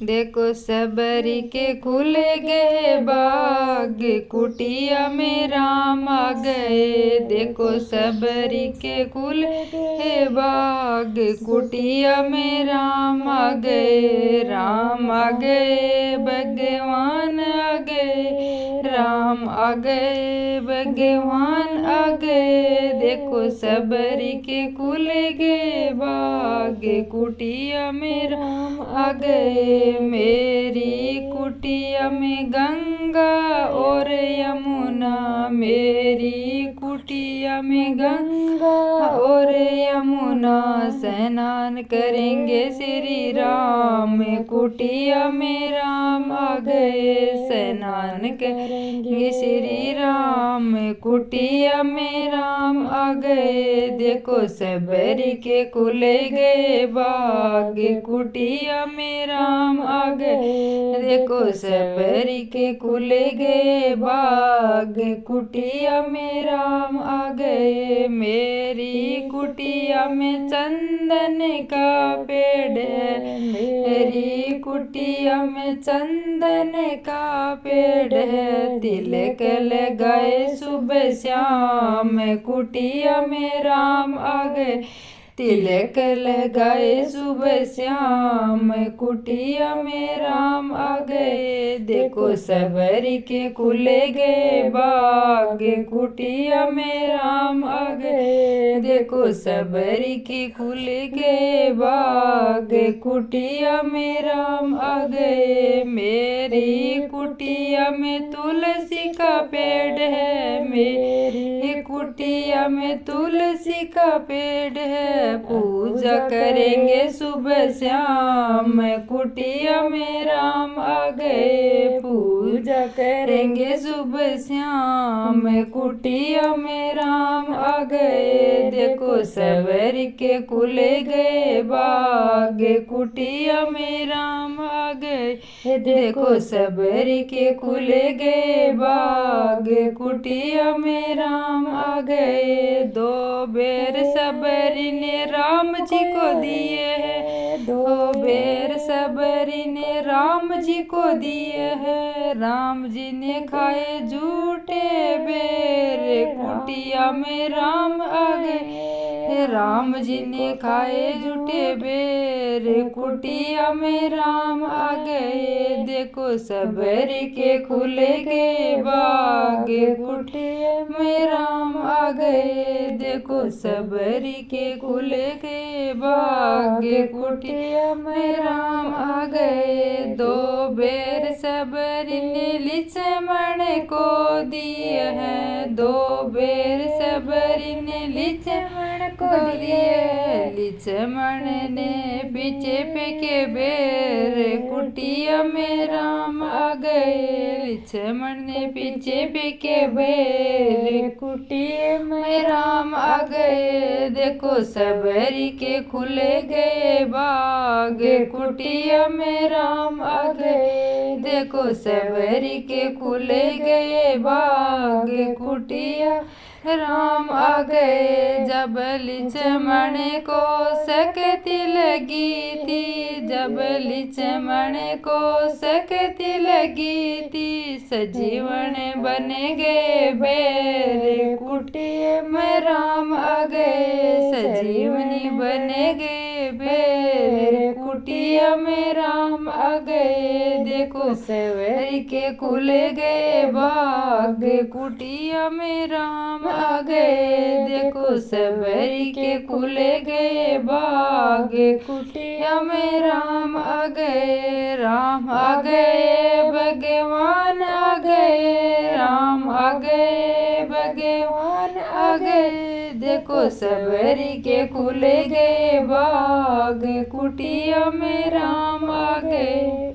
देखो सबरी के खुल गए बाग, कुटिया में राम आ गए। देखो सबरी के खुल गए बाग, कुटिया में राम आ गए। राम आ गए, भगवान आ गए, राम आ गए, भगवान आ गए। देखो सबरी के खुल गए बाग, कुटिया में राम आ गए। मेरी कुटिया में गंगा और यमुना, मेरी कुटिया में गंगा और यमुना, स्नान करेंगे श्री राम, कुटिया में राम आ गए। स्नान करेंगे श्री राम, कुटिया में राम आ गए। देखो सबरी के खुल गए बाग, कुटिया में राम आ गए। देखो सबरी के खुल गए बाग, कुटिया में राम आ गए। मेरी कुटिया में चंदन का पेड़ है, मेरी कुटिया में चंदन का पेड़ है। तिलक लगाए सुबह शाम, कुटिया में राम आ गए। तिलक लगाए सुबह शाम, कुटिया में राम आ गए। देखो सबरी के खुल गए बाग, कुटिया में राम आ गए। देखो सबरी के खुल गए बाग, कुटिया में राम आ गए। मेरी कुटिया में तुलसी का पेड़ है, मेरी कुटिया में तुलसी का पेड़ है। पूजा करेंगे सुबह शाम, कुटिया में राम आ गए। पूजा करेंगे सुबह शाम, कुटिया में राम आ गए। देखो सबरी के खुल गए बाग, कुटिया में राम आ गए। देखो सबरी के खुल गए बाग, कुटिया में राम आ गए। दो बेर सबरी ने राम जी को दिए हैं, दो बेर सबरी ने राम जी को दिए हैं। राम जी ने खाए झूठे बेर, कुटिया में राम आ गए। राम जी ने खाए झूठे बेर, कुटिया में राम आ गए। देखो सबरी के खुल गए बाग, कुटिया में राम आ गए। देखो सबरी के खुल गए बाग, कुटिया में राम आ गए। दो बेर सबरी ने लक्ष्मण को दिए हैं, दो बेर सबरी ने लक्ष्मण को दिए। लक्ष्मण ने पीछे फेंके बेर, कुटिया में राम आ गए। लक्ष्मण ने पीछे फेंके बेर, कुटिया में राम आ गए। देखो सबरी के खुल गए बाग, कुटिया में राम आ गए। देखो सबरी के खुल गए बाग, कुटिया राम आ गए। जब लक्ष्मण को शक्ति लगी थी, जब लक्ष्मण को शक्ति लगी थी, सजीवन बन गए बेर, कुटिया में राम आ गए। सजीवनी बन गए बेर, कुटिया में राम आ गए। देखो सबरी के खुल गए बाग, कुटिया में राम आ गए। देखो सबरी के खुल गए बाग, कुटिया में राम आ गए। राम आ गए, भगवान आ गए, राम आ गए, भगवान आ गए। देखो सबरी के खुल गए बाग, कुटिया में राम आ गए।